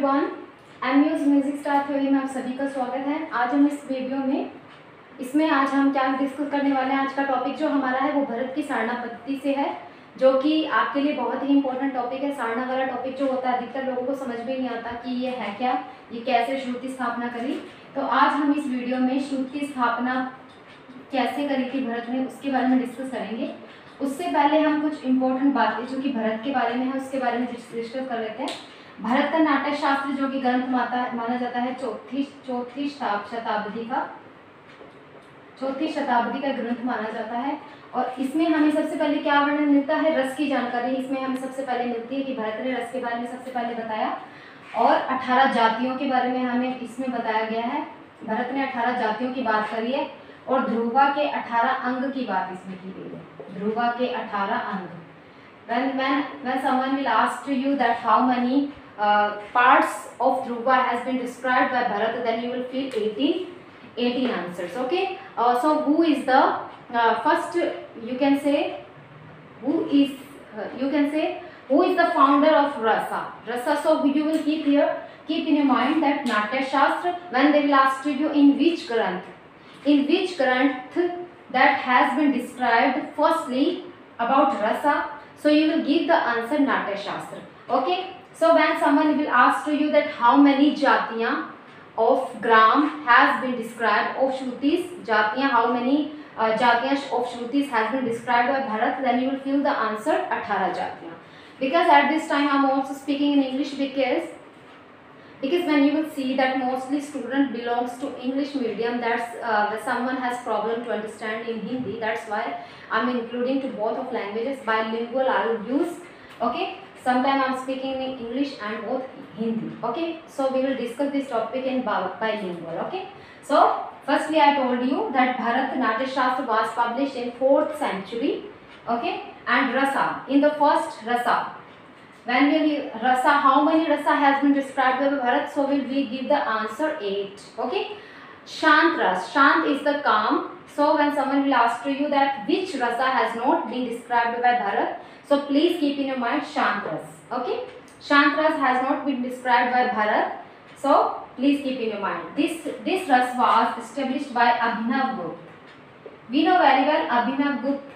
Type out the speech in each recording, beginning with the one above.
Everyone, एमयूज music star theory में आप सभी का स्वागत है। आज हम इस वीडियो में आज हम क्या डिस्कस करने वाले हैं। आज का टॉपिक जो हमारा है वो भरत की सारना पद्धति से है, जो कि आपके लिए बहुत ही इंपॉर्टेंट टॉपिक है। सारना वाला टॉपिक जो होता है अधिकतर लोगों को समझ में नहीं आता कि ये है क्या, ये कैसे श्रुति स्थापना करी। तो आज हम इस वीडियो में श्रुति स्थापना कैसे करी थी भरत ने, उसके बारे में डिस्कस करेंगे। उससे पहले हम कुछ इंपॉर्टेंट बातें जो कि भरत के बारे में है उसके बारे में डिस्कस कर लेते हैं। भरत का नाट्य शास्त्र जो कि ग्रंथ माना जाता है चौथी शताब्दी का ग्रंथ माना जाता है। और इसमें हमें सबसे पहले क्या वर्णन मिलता है, रस की जानकारी इसमें हमें सबसे पहले मिलती है कि भरत ने रस के बारे में सबसे पहले बताया। और 18 जातियों के बारे में हमें इसमें बताया गया है। भरत ने 18 जातियों की बात करी है और ध्रुवा के 18 अंग की बात इसमें की गई है। ध्रुवा के 18 अंग। When someone will ask to you that how many parts of Dhruva has been described by Bharat, then you will feel 18 answers. Okay. So who is the first? You can say who is the founder of Rasa? So you will keep in your mind that Natya Shastra. When they will ask to you in which granth that has been described firstly about Rasa. So you will give the answer Natya Shastra. Okay. So when someone will ask to you that how many jatiyan of gram has been described of Shrutis, jatiyan, how many jatiyan of Shrutis has been described by Bharat, then you will feel the answer 18 jatiyan. Because at this time I am also speaking in English because when you will see that mostly student belongs to English medium, that's someone has problem to understand in Hindi. That's why I'm including to both of languages. Bilingual I will use. Okay. Sometimes I'm speaking in English and both Hindi. Okay. So we will discuss this topic in bilingual. Okay. So firstly I told you that Bharat Natya Shastra was published in 4th century. Okay. And Rasa, in the first Rasa. When will Rasa, how many Rasa has been described by Bharat? So will we give the answer 8. Okay. Shant Ras. Shant is the calm. So when someone will ask to you that which Rasa has not been described by Bharat, so please keep in your mind Shant Ras. Okay. Shant Ras has not been described by Bharat. So please keep in your mind. This Ras was established by Abhinav Gupta. We know very well Abhinav Gupta.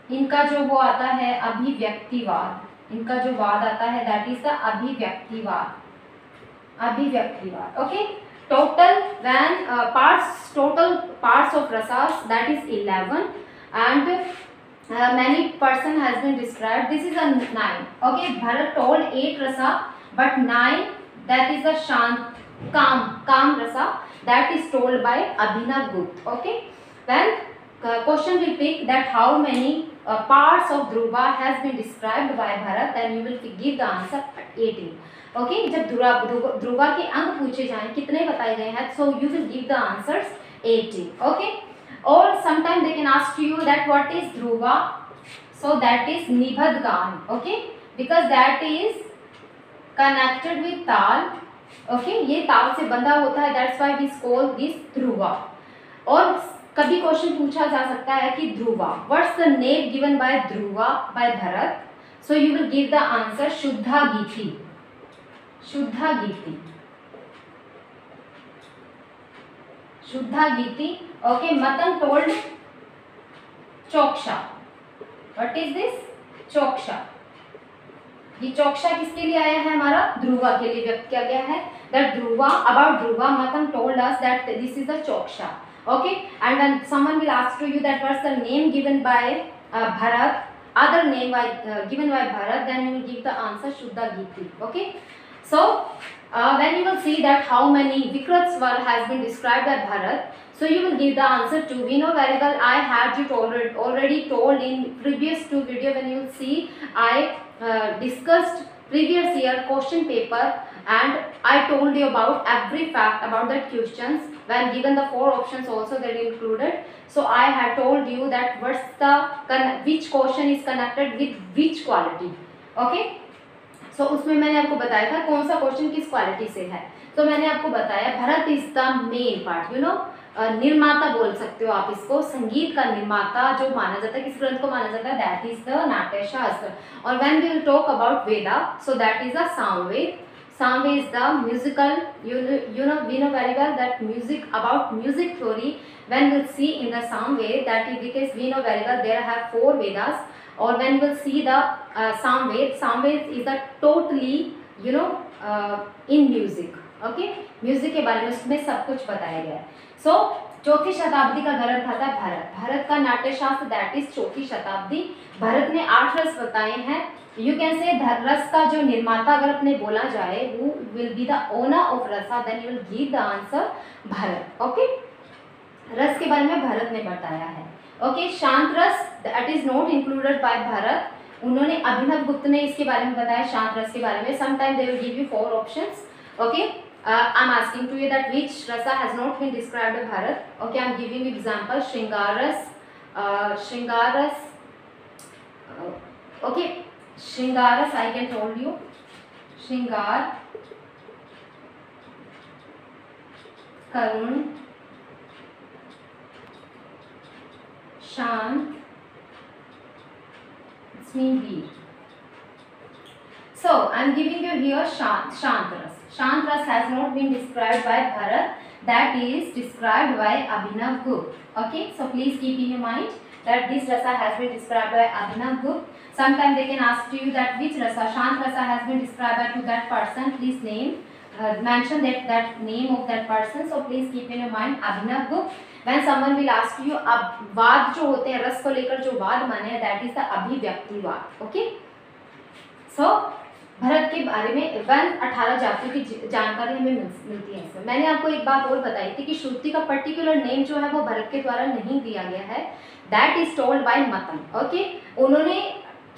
इनका जो वो आता है अभिव्यक्तिवाद, इनका जो वाद आता है that is the abhivyaktivad. Okay. Total parts of rasas, that is 11, and many person has been described. This is a 9. Okay. Bharat told 8 rasa, but 9, that is the shant, calm rasa, that is told by Abhinav Gupta. Okay. Then question will pick that how many parts of Dhruva has been described by Bharat, then you will give the answer 18. Okay. जब ध्रुवा के अंग पूछे जाएं कितने बताए गए हैं, so you will give the answers 18. Okay. Or sometime they can ask you that what is Dhruva, so that is Nibhad Gan. Okay. Because that is connected with ताल. Okay. ये ताल से बंधा होता है, that's why we call this Dhruva. और कभी question पूछा जा सकता है कि dhruva, what's the name given by dhruva by Bharat, so you will give the answer shuddhageeti. Okay. Matang told chauksha. What is this? Chauksha. ये चौक्षा किसके लिए आया है? हमारा ध्रुवा के लिए व्यक्त किया गया है। That dhruva, about dhruva Matang told us that this is the chauksha. Okay. And when someone will ask to you that what's the name given by Bharat, other name given by Bharat, then you will give the answer Shuddhagiti. Okay. So when you will see that how many Vikrat Svar has been described by Bharat, so you will give the answer 2. We know very well, I had it already told in previous 2 video. When you will see, I discussed previous year question paper and I told you about every fact about that questions. When given the 4 options also they are included. So I had told you that which question is connected with which quality. Okay. So उसमें मैंने आपको बताया था कौन सा question किस quality से है। तो मैंने आपको बताया Bharat is the main part, you know, निर्माता बोल सकते हो आप इसको, संगीत का निर्माता जो माना जाता है, किस ग्रंथ को माना जाता है, that is the Natya Shastra. और when we will talk about Veda, so that is the Samved. Samved is the musical, we know very well that music, about music theory, when we'll see in the Samved, that is because we know very well there have 4 Vedas, or when we'll see the Samved is a totally, in music, okay, music के बारे में उसमें सब कुछ बताया गया है. सो चौथी शताब्दी का ग्रंथ था भरत. भरत का नाट्यशास्त्र दैट इज चौथी शताब्दी. भरत ने 8 रस बताए हैं. यू कैन से रस का जो निर्माता अगर अपने बोला जाए, वो will be the owner of rasa, then you will give the answer Bharat. Okay, रस के बारे में भरत ने बताया है. Okay, shanta rasa that is not included by Bharat. उन्होंने अभिनव गुप्त ने इसके बारे में बताया, शांत रस के बारे में. Sometime they will give you 4 options. Okay, I'm asking to you that which rasa has not been described by Bharat. Okay, I'm giving you example. Shringaras, Shringaras. Okay, Shringaras. I can told you. Shringar, Karun, Shant. It's mean Veer. So I'm giving you here Shantras. Shantras has not been described by Bharat. That is described by Abhinav Gupta. Okay, so please keep in your mind that this rasa has been described by Abhinav Gupta. Sometimes they can ask you that which rasa, Shant rasa, has been described by to that person. Please name, mention that name of that person. So please keep in your mind Abhinav Gupta. When someone will ask you, अब वाद जो होते हैं रस को लेकर जो वाद माने हैं, that is the अभिव्यक्तिवाद. Okay, so Bharat के बारे में 18 जातियों की जानकारी हमें मिलती है इसमें. मैंने आपको एक बात और बताई थी कि श्रुति का पर्टिकुलर नेम जो है वो भरत के द्वारा नहीं दिया गया है. That is told by Matang. Okay, उन्होंने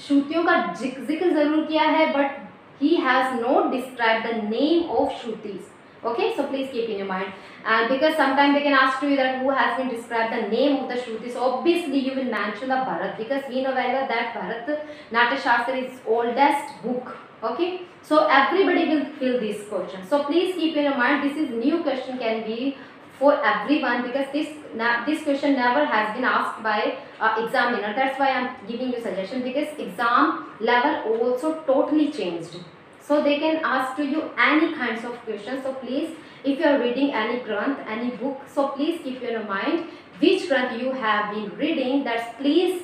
श्रुतियों का जिक्र जरूर किया है, but he has not describe the name of shrutis. Okay, so please keep in your mind, and because sometimes they can ask you that who has been described the name of the Shruti, so obviously you will mention the Bharat, because we know very well that Bharat Natya Shastra is oldest book. Okay, so everybody will fill this question, so please keep in your mind this is new question, can be for everyone, because this question never has been asked by examiner. That's why I'm giving you suggestion, because exam level also totally changed. So they can ask to you any kinds of questions. So please, if you are reading any granth, any book, so please keep in your mind which granth you have been reading. That's please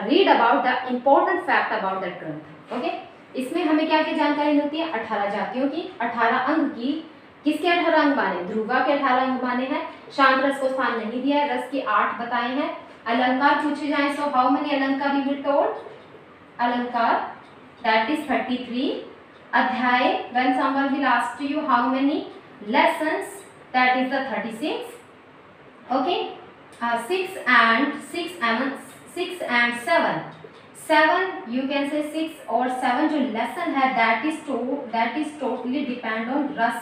read about the important fact about that granth. Okay, इसमें हमें क्या क्या जानकारी मिलती है? 18 जातियों की, 18 अंग की. किसके 18 अंग माने? ध्रुवा के 18 अंग माने हैं. शांत रस को स्थान नहीं दिया है. रस के 8 बताए हैं. अलंकार पूछे जाए, so how many अलंकार we will told? अलंकार that is 33. अध्याय, when someone will ask to you how many lessons, that is the 36. Okay, 6 and 7. 7 you can say 6 or 7 जो lesson है, that is totally depend on रस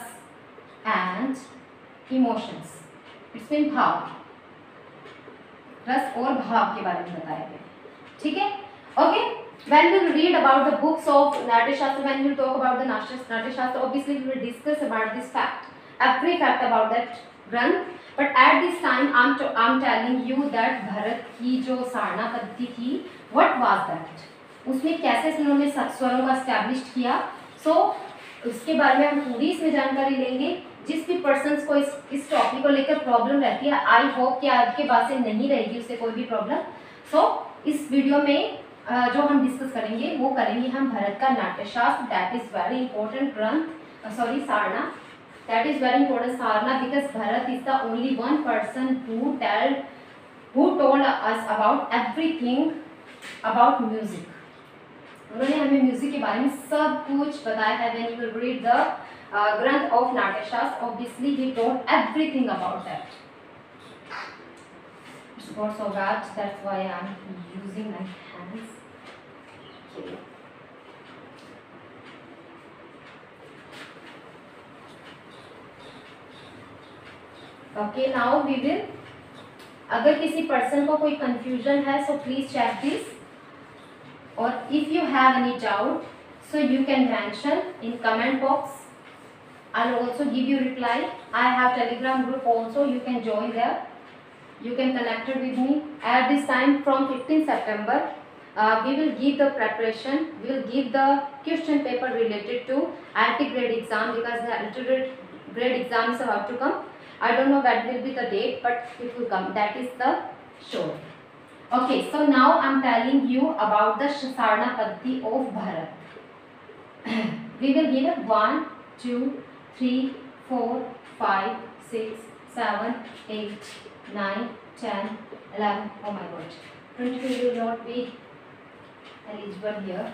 and emotions. It's been भाव, रस और भाव के बारे में बताया गया. ठीक है. Okay, when we will read about the books of Natya Shastra, when we will talk about the Natya Shastra, obviously we will discuss about this fact, every fact about that granth. But at this time I'm telling you that Bharat की जो सारना पद्धति थी, what was that? उसमें कैसे उन्होंने स्वरों को एस्टैब्लिश किया. So उसके बारे में हम पूरी इसमें जानकारी लेंगे. जिस भी पर्सन्स को इस टॉपिक को लेकर प्रॉब्लम रहती है, आई होप कि आपके पास से नहीं रहेगी उससे कोई भी प्रॉब्लम. सो इस वीडियो में जो हम डिस्कस करेंगे वो करेंगे हम भरत का Natyashastra. That is very important ग्रंथ, सॉरी सारना. दैट इज वेरी इंपॉर्टेंट सारना, because Bharat is the only one person who told us about everything about music. उन्होंने हमें म्यूजिक के बारे में सब कुछ बताया है. When you will read the granth of Natyashastra, obviously he told everything about that. It's got so bad, that's why I'm using my hands. Okay. Okay, now we will, अगर किसी पर्सन को कोई कंफ्यूजन है, so please check this, or if you have any doubt, so you can mention in comment box. I'll also give you reply. I have Telegram group also, you can join there. You can connect with me at this time from 15 September. we will give the preparation, we will give the question paper related to IIT grade exam, because the IIT grade exam is about to come. I don't know what will be the date, but it will come. That is the sure. Okay, so now I am telling you about the Sarna Paddhati of Bharat. We will give it 1, 2, 3, 4, 5, 6, 7, 8, 9, 10, 11. Oh my God, 22 will not be eligible here.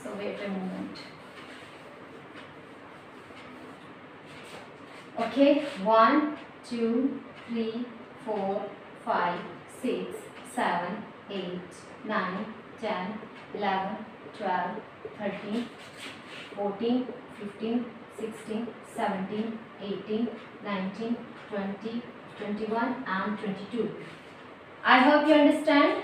So wait a moment. Okay, 1, 2, 3, 4, 5, 6, 7, 8, 9, 10, 11, 12, 13, 14, 15, 16, 17, 18, 19, 20, 21 and 22. I hope you understand.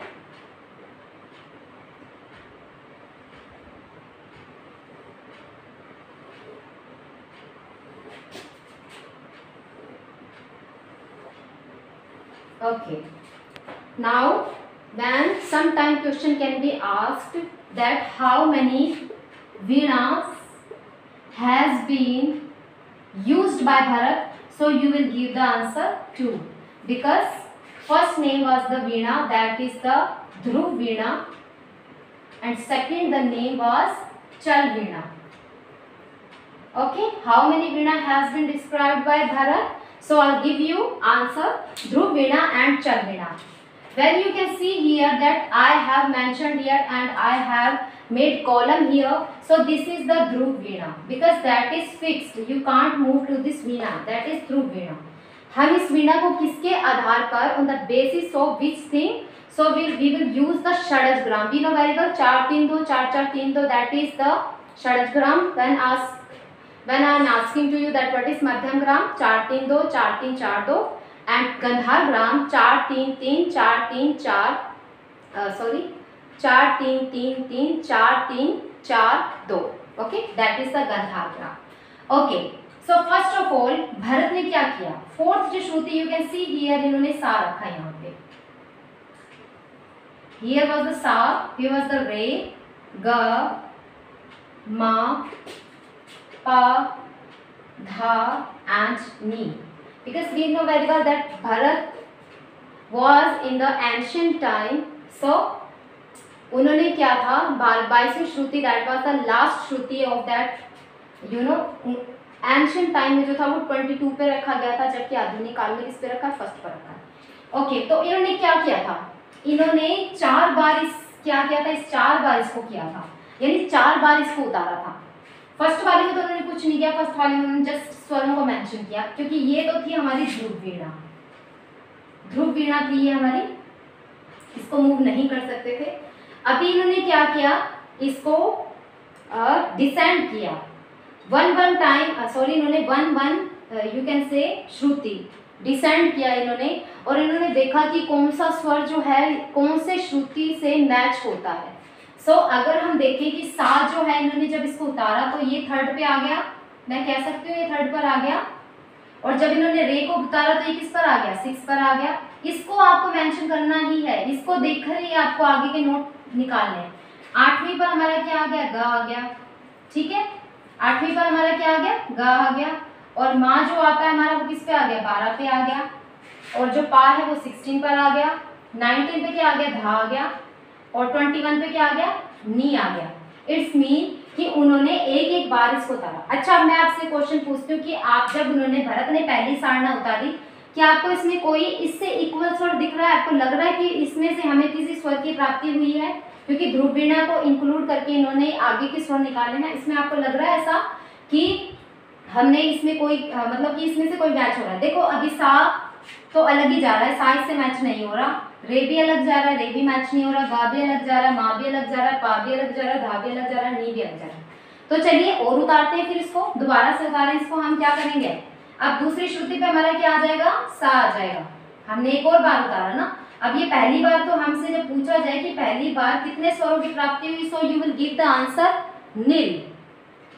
Okay. Now, then sometime question can be asked that how many Veenas has been used by Bharat. So you will give the answer 2, because first name was the Veena, that is the Dhruv Veena, and second the name was Chal Veena. Okay, how many Veena has been described by Bharat? So I'll give you answer Dhruv Veena and Chal Veena. When you can see here that I have mentioned here and I have made column here. So this is the Dhruv Veena, because that is fixed. You can't move to this Veena. That is Dhruv Veena. हम इस वीणा को किसके आधार पर, on the basis of which thing? So we will use the Shadajgram. We know very well 4 3 2 4 4 3 2. That is the Shadajgram. When I am asking to you that what is Madhyamgram, 4 3 2 4 3 4 2, and Gandhargram 4 3 3 4 3 4. Sorry. 4 3 3 3 4 3 4 2. Okay, that is the Gandhargram. Okay, so first of all Bharat ने क्या किया, fourth जो श्रुति you can see here, इन्होंने सा रखा यहाँ पे. Here was the sa, here was the re, ga, ma, pa, dha and ni. Because we know very well that Bharat was in the ancient time. So उन्होंने क्या था, 22वीं श्रुति, that was the last shruti of that ancient time में जो था वो 22 पे रखा गया था, जबकि आधुनिक काल में किस पे रखा है, फर्स्ट पर रखा है. ओके, तो इन्होंने क्या किया था, इन्होंने 4 बार क्या किया था, इस 4 बार इसको किया था, यानी 4 बार इसको उतारा था. फर्स्ट वाले में तो उन्होंने कुछ नहीं किया, फर्स्ट वाले में उन्होंने जस्ट स्वरों को मेंशन किया, क्योंकि ये तो थी हमारी ध्रुव वीणा. ध्रुव वीणा थी ये हमारी, इसको मूव नहीं कर सकते थे. अभी इन्होंने क्या किया, इसको डिसेंड किया 1 टाइम, सॉरी इन्होंने 1 you can say Shruti descend किया इन्होंने, और इन्होंने देखा कि कौन सा स्वर जो है कौन से श्रुति से मैच होता है. सो अगर हम देखें कि सा जो है इन्होंने जब इसको उतारा तो ये 3rd पे आ गया, मैं कह सकती हूँ ये 3rd पर आ गया, और जब इन्होंने रे को उतारा तो ये किस पर आ गया, 6 पर आ गया. इसको आपको मेंशन करना ही है, इसको देखकर ही आपको आगे के नोट निकालने हैं. 8वीं पर हमारा क्या आ गया, ग आ गया. ठीक है, 8वीं पर हमारा क्या आ गया, ग आ गया, और माँ जो आता है हमारा वो किस पे आ गया, 12 पे आ गया, और जो पा है वो 16 पर आ गया. 19 पे क्या आ गया, धा आ गया, और 21 पे क्या आ गया, नी आ गया. इट्स मीन कि उन्होंने एक बार इसको उतारा. अच्छा, अब मैं आपसे क्वेश्चन पूछती हूँ कि आप जब उन्होंने भरत ने पहली सारना उतारी, क्या आपको इसमें कोई इससे इक्वल स्वर दिख रहा है, आपको लग रहा है कि इसमें से हमें किसी स्वर की प्राप्ति हुई है, क्योंकि ध्रुव वीणा को इंक्लूड करके इन्होंने आगे के स्वर निकाले हैं. इसमें आपको लग रहा है ऐसा कि हमने इसमें कोई मतलब कि इसमें से कोई मैच हो रहा है? देखो अभी सा तो अलग ही जा रहा है, सा इससे मैच नहीं हो रहा, रे भी अलग जा रहा है, रे भी मैच नहीं हो रहा, गा भी अलग जा रहा है, मा भी अलग जा रहा है, पा भी अलग जा रहा है, धा भी अलग जा रहा है, नी भी अलग जा रहा है. तो चलिए और उतारते हैं, फिर इसको दोबारा से उतारें. इसको हम क्या करेंगे, अब दूसरी श्रुति पे हमारा क्या आ जाएगा, सा आ जाएगा. हमने एक और बार उतारा ना. अब ये पहली बार तो हमसे जब पूछा जाए कि पहली बार कितने स्वरों की प्राप्ति हुई, so you will give the answer nil,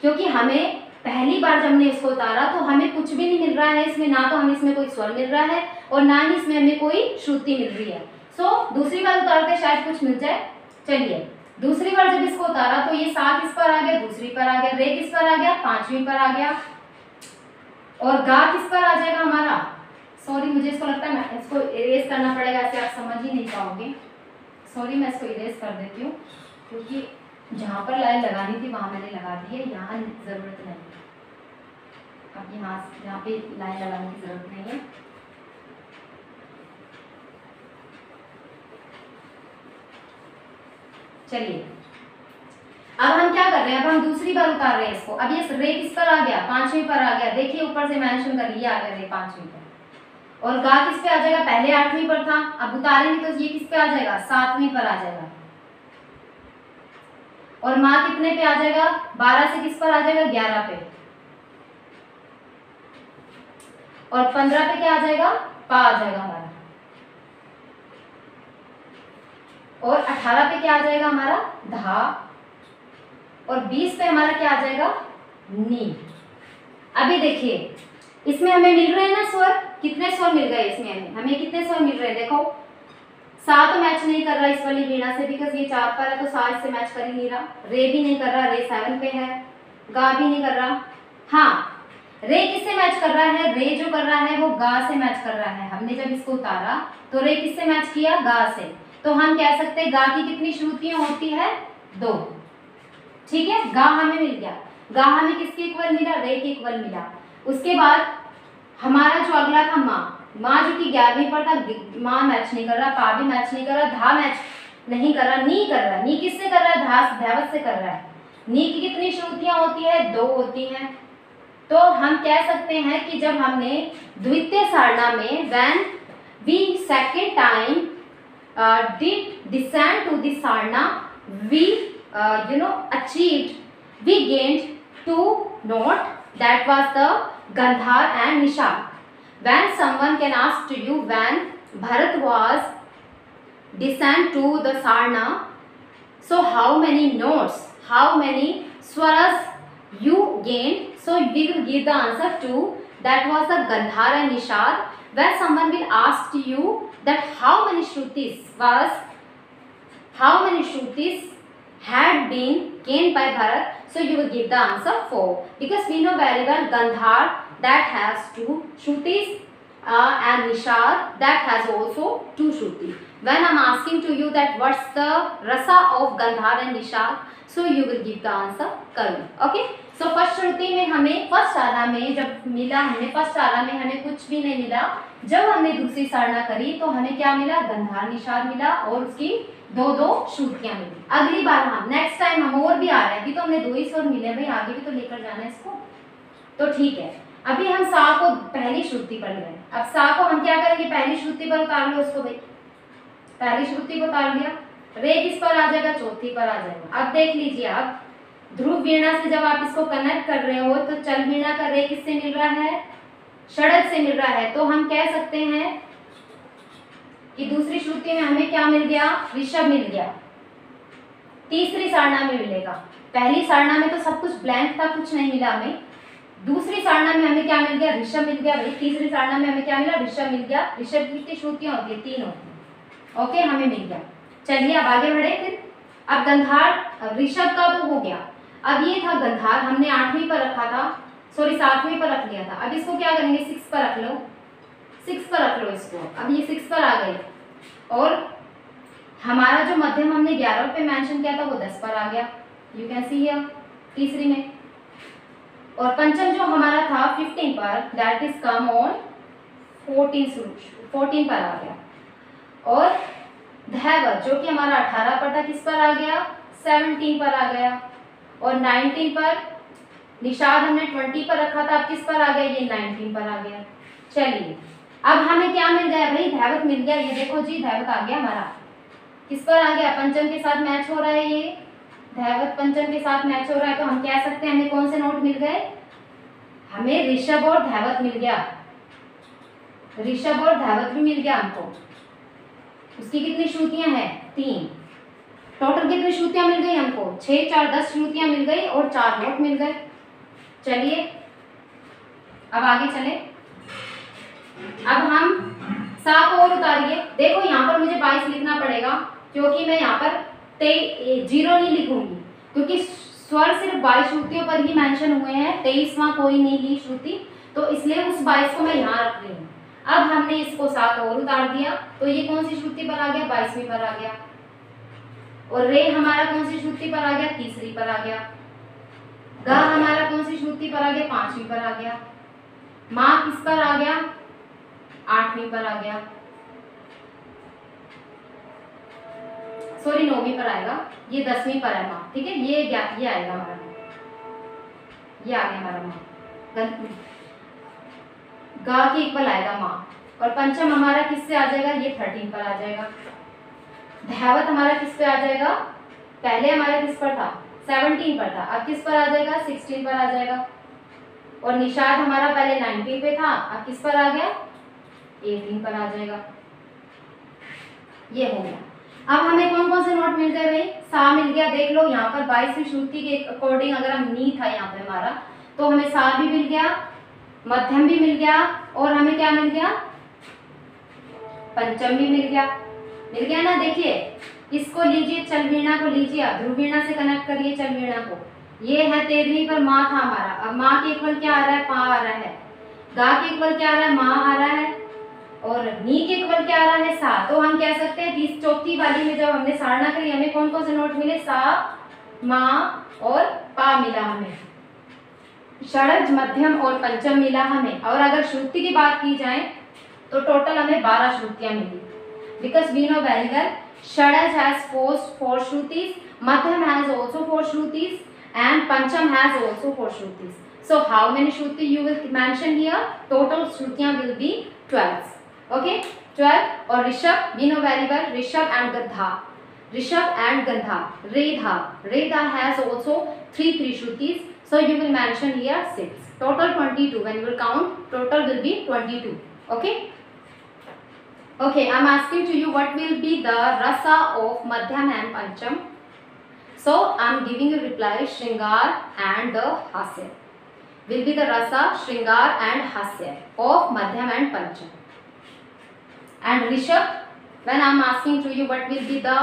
क्योंकि हमें पहली बार जब हमने इसको उतारा तो हमें कुछ भी नहीं मिल रहा है इसमें, ना तो हमें इसमें कोई स्वर मिल रहा है और ना ही इसमें हमें कोई श्रुति मिल रही है. सो दूसरी बार उतारते शायद कुछ मिल जाए। चलिए दूसरी बार जब इसको उतारा तो ये 7 इस पर आ गया, दूसरी पर आ गया, रे किस पर आ गया, 5वीं पर आ गया, और गा किस पर आ जाएगा हमारा। सॉरी मुझे इसको लगता है मैं इसको इरेज करना पड़ेगा, ऐसे आप समझ ही नहीं पाओगे। सॉरी मैं इसको इरेज कर देती हूँ, क्योंकि जहाँ पर लाइन लगानी थी वहाँ मैंने लगा दी है, यहाँ ज़रूरत नहीं है। अब यहाँ पे लाइन लगाने की ज़रूरत नहीं है। चलिए अब हम क्या कर रहे हैं, अब हम दूसरी बार उतार रहे हैं इसको। अब ये रे किस पर आ गया, 5वीं पर आ गया। देखिए ऊपर से मेंशन कर लिया, आ गया रे 5वीं पर। और गा किस पे आ जाएगा, पहले 8वीं पर था, अब उतारेंगे तो ये किस पे आ जाएगा, 7वीं पर आ जाएगा। और माँ कितने पे आ जाएगा, 12 से किस पर आ जाएगा, 11 पे। और 15 पे क्या आ जाएगा, पा आ जाएगा हमारा। और 18 पे क्या आ जाएगा हमारा, धा। और 20 पे हमारा क्या आ जाएगा, नी। अभी देखिए इसमें हमें मिल रहे हैं ना स्वर, कितने स्वर मिल गए इसमें हमें कितने स्वर मिल रहे हैं। देखो सा तो मैच नहीं कर रहा इस वाली वीणा से, बिकॉज ये 4 पर है तो सा इससे मैच कर ही नहीं रहा। रे भी नहीं कर रहा, रे 7 पे है। गा भी नहीं कर रहा। हाँ रे किससे मैच कर रहा है, रे जो कर रहा है वो गा से मैच कर रहा है। हमने जब इसको उतारा तो रे किससे मैच किया, गा से। तो हम कह सकते हैं गा की कितनी श्रुतियां होती है, 2। ठीक है, गा हमें मिल गया। गा हमें किसके इक्वल मिला, रे के इक्वल मिला। उसके बाद हमारा जो अगला था माँ जो कि 11वीं पर था, माँ मैच नहीं कर रहा, पा भी मैच नहीं कर रहा, धा मैच नहीं कर रहा, नी कर रहा। नी किससे कर रहा है, धावत से कर रहा है। नी की कितनी श्रुतियां होती है, 2 होती हैं। तो हम कह सकते हैं कि जब हमने द्वितीय सारणा में when we second time did descend to the sarna, we achieved, we gained 2 note, that was the Gandhar and Nishad. When someone can ask to you when Bharat was descend to the sarna, so how many notes, how many swaras you gained, so we will give the answer to that was the Gandhar and Nishad. When someone will ask to you that how many shrutis had been gained by Bharat, so you will give the answer 4, because we know very well Gandhar that has 2 shrutis and Nishad that has also 2 shrutis. When I am asking to you that what's the rasa of Gandhar and Nishad, so you will give the answer Karun. Okay, so first श्रुति में हमें first आला में जब मिला, हमने first आला में हमें कुछ भी नहीं मिला। जब हमने दूसरी सारणा करी तो हमें क्या मिला, गंधार निषाद मिला और उसकी 2 श्रुतियां मिली। अगली बार हम नेक्स्ट टाइम हम और भी आ रहे हैं, अभी तो हमने 2 ही स्वर मिले भाई, आगे भी तो लेकर जाना है इसको। तो ठीक है, अभी हम सा को पहली श्रुति पर ले। अब सा को हम क्या करेंगे, पहली श्रुति पर उतार लो उसको भाई, पहली श्रुति को उतार लिया। रे किस पर आ जाएगा, चौथी पर आ जाएगा। अब देख लीजिए, अब ध्रुव वीणा से जब आप इसको कनेक्ट कर रहे हो तो चल वीणा का रे किससे मिल रहा है, षडज से मिल रहा है। तो हम कह सकते हैं कि दूसरी श्रुति में हमें क्या मिल गया, ऋषभ मिल गया। तीसरी सारणा में मिलेगा, पहली सारणा में तो सब कुछ ब्लैंक था, कुछ नहीं मिला हमें। दूसरी सारणा में हमें क्या मिल गया, ऋषभ मिल गया भाई। तीसरी सारणा में हमें क्या मिला, ऋषभ मिल गया। ऋषभ की कितनी श्रुतियां होती है, 3 होती है। ओके, हमें मिल गया। चलिए अब आगे बढ़े फिर। अब गंधार ऋषभ का तो हो गया। अब ये था गंधार, हमने 8वीं पर रखा था, सॉरी 7वीं पर रख लिया था। अब इसको क्या करेंगे, 6 पर रख लो, 6 पर रख लो इसको। अब ये 6 पर आ गई और हमारा जो मध्यम हमने 11 पे मेंशन किया था वो 10 पर आ गया। यू कैन सी हियर तीसरी में। और पंचम जो हमारा था 15 पर, दैट इज कम ऑन 14 पर आ गया। और धैवत जो कि हमारा 18 पर था, किस पर आ गया, 17 पर आ गया। और 19 पर निषाद हमने 20 पर रखा था, अब किस पर आ गया, ये 19 पर आ गया। चलिए अब हमें क्या मिल गया भाई, धैवत मिल गया। ये देखो जी, धैवत आ गया हमारा, किस पर आ गया, पंचम के साथ मैच हो रहा है। ये धैवत पंचम के साथ मैच हो रहा है, तो हम कह सकते हैं हमें कौन से नोट मिल गए, हमें ऋषभ और धैवत मिल गया। ऋषभ और धैवत भी मिल गया हमको। उसकी कितनी श्रुतियां हैं, 3। टोटल कितनी श्रुतियां मिल गई हमको, 6 4 10 श्रुतियां मिल गई और 4 नोट मिल गए। चलिए अब आगे चले। अब हम सा को और उतारिए। देखो यहाँ पर मुझे 22 लिखना पड़ेगा क्योंकि मैं यहाँ पर 0 नहीं लिखूंगी क्योंकि स्वर सिर्फ 22 श्रुतियों पर ही मेंशन हुए हैं, 23वां कोई नहीं ली श्रुति, तो इसलिए उस 22 को मैं यहाँ रख रही हूँ। अब हमने इसको सा को और उतार दिया तो ये कौन सी श्रुति पर आ गया, 22वीं पर आ गया। और रे हमारा कौन सी श्रुति पर आ गया, 3री पर आ गया। ग हमारा कौन सी श्रुति पर आ गया, 5वीं पर आ गया। माँ किस पर आ गया, 8वीं पर आ गया, सॉरी 9वीं पर आएगा, ये 10वीं पर है माँ, ठीक है। ये आएगा हमारा, ये आ गया हमारा माँ, गा के इक्वल आएगा माँ। और पंचम हमारा किससे आ जाएगा, ये 13 पर आ जाएगा। धैवत हमारा किस पे आ जाएगा, पहले हमारा किस पर था, 17 पर था, अब किस पर आ जाएगा, 16 पर आ जाएगा। और निषाद हमारा पहले 19 पे था, अब किस पर आ गया, 18 पर आ जाएगा। ये हो गया। अब हमें कौन कौन से नोट मिल गए भाई, सा मिल गया, देख लो यहाँ पर 22वीं श्रुति के अकॉर्डिंग अगर हम नी था यहाँ पे हमारा, तो हमें सा भी मिल गया, मध्यम भी मिल गया, और हमें क्या मिल गया, पंचम भी मिल गया ना। देखिए इसको लीजिए, चल वीणा को लीजिए, ध्रुव वीणा से कनेक्ट करिए चल वीणा को। ये है 13वीं पर माँ था हमारा, अब माँ के इक्वल क्या आ रहा है, पा आ रहा है। गा के इक्वल क्या आ रहा है, माँ आ रहा है। और नी के इक्वल क्या आ रहा है, सा। तो हम कह सकते हैं कि चौथी वाली में जब हमने सारणा करी हमें कौन कौन से नोट मिले, सा, माँ और पा मिला हमें, षड्ज, मध्यम और पंचम मिला हमें। और अगर श्रुति की बात की जाए तो टोटल हमें 12 श्रुतियां मिली, because we know very well shadja has 4 shrutis, madhyam has also 4 shrutis and pancham has also 4 shrutis. So how many shruti you will mention here, total shrutiyan will be 12. Okay, 12. और Rishabh, we know very well Rishabh and Gandha, Rishabh and Gandha, रेधा has also 3 shrutis, so you will mention here 6, total 22. when you will count, total will be 22. Okay, I'm asking to you what will be the rasa of madhyam and pancham. So I am giving you reply, Shringar and the Hasya will be the rasa, Shringar and Hasya of Madhyam and Pancham. And Rishabh, when I am asking to you what will be the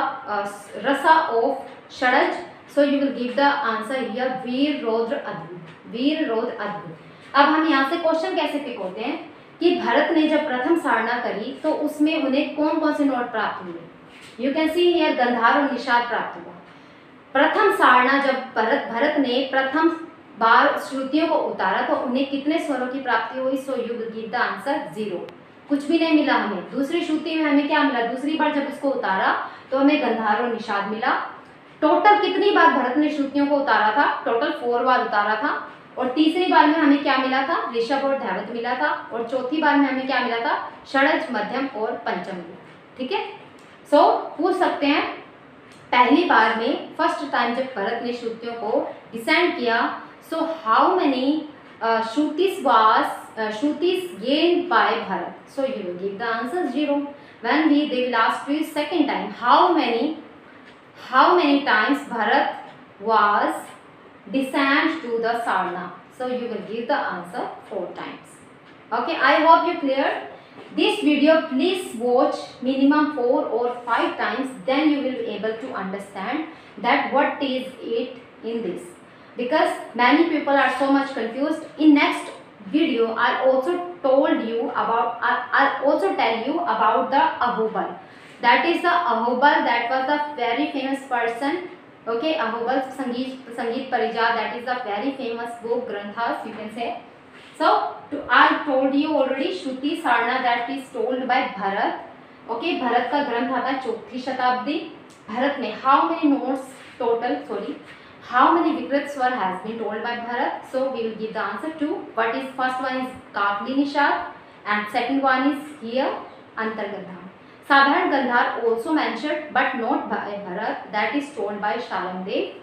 rasa of Shadaj, so you will give the answer here, Veer Rodra Adbhut, Veer Rodra Adbhut. अब हम यहाँ से question कैसे pick होते हैं कि भरत ने जब प्रथम सारणा करी तो उसमें उन्हें कौन कौन से नोट प्राप्त हुए। You can see here Gandhar और निषाद प्राप्त हुआ। प्रथम सारणा जब भरत ने प्रथम बार श्रुतियों को उतारा तो उन्हें कितने स्वरों की प्राप्ति हुई, so you will give the answer 0, कुछ भी नहीं मिला हमें। दूसरी श्रुति में हमें क्या मिला, दूसरी बार जब उसको उतारा तो हमें गंधार और निषाद मिला। टोटल कितनी बार भरत ने श्रुतियों को उतारा था, टोटल 4 बार उतारा था। और तीसरी बार में हमें क्या मिला था, ऋषभ और धैवत मिला था। और चौथी बार में हमें क्या मिला था, षड्ज, मध्यम और पंचम मिला। ठीक है, सो पूछ सकते हैं पहली बार में फर्स्ट टाइम जब भरत ने श्रुतियों को डिसेंड किया, so how many shrutis gained by Bharat, so you will give the answer 0. When they will ask you second time how many times Bharat was descend to the Sarna, so you will give the answer 4 times. Okay, I hope you clear this video. Please watch minimum 4 or 5 times, then you will be able to understand that what is it in this, because many people are so much confused. In next video I'll also tell you about the Ahobal. That is the Ahobal, that was the very famous person. Okay, Ahobal Sangeet Parijat, that is the very famous book, Granthas you can say. So I told you already Shruti Sarna, that is told by Bharat. Okay, Bharat का ग्रंथ आता है 4वीं शताब्दी। भरत में how many notes total, how many विकृत स्वर has been told by Bharat, so we will give the answer to what is first one is Kakli Nishad and second one is here Antar Gandhar. Sadharan Gandhar also mentioned but not by Bharat, that is told by Shalamdev.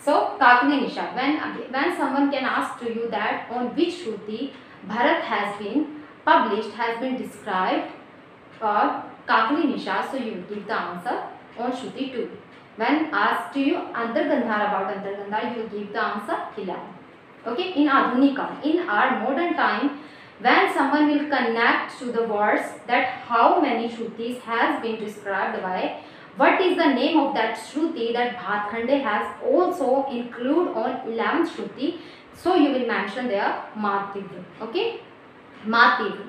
So Kakli Nishad, when someone can ask to you that on which Shruti Bharat has been published, has been described for Kakli Nishad, so you will give the answer on Shruti 2. When asked to you Antar Gandhar, about Antar Gandhar, you will give the answer 11. Okay, in Adhunika, in our modern time, when someone will connect to the words that how many Shrutis has been described by, what is the name of that Shruti that Bhatkhande has also include on 11th Shruti. So you will mention there Mativra. Okay, Mativra.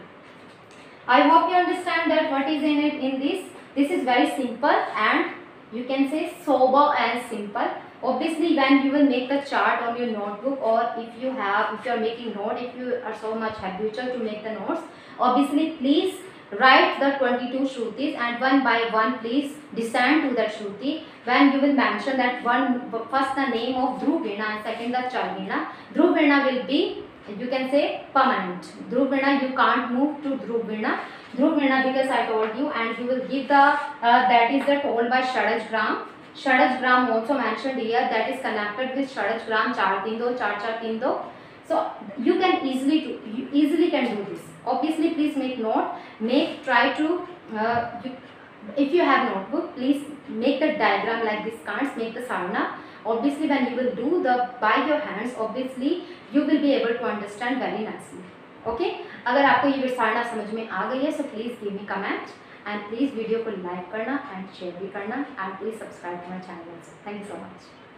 I hope you understand that what is in it in this. This is very simple and you can say sober and simple. Obviously, when you will make the chart on your notebook, or if you are making note, if you are so much habitual to make the notes, obviously please write the 22 Shrutis and one by one please descend to that Shruti. When you will mention that one, first the name of Dhruv Veena and second the Chal Veena. Dhruv Veena will be, you can say, permanent. Dhruv Veena, you can't move to Dhruv Veena. Dhruv Veena, because I told you, and you will give the that is the told by Shadaj Gram. Shadaj Gram also mentioned here, that is connected with Shadaj Gram, Char Tindo, Char Char Tindo. So you can easily can do this. Obviously, please make note. Try to if you have notebook, please make the diagram like this. Can't make the sarna. Obviously, when you will do the by your hands, obviously you will be able to understand very nicely. Okay, अगर आपको ये विस्तारना समझ में आ गई है, so please give me comment and please video को like करना and share भी करना and please subscribe to my channel also. Thank you so much.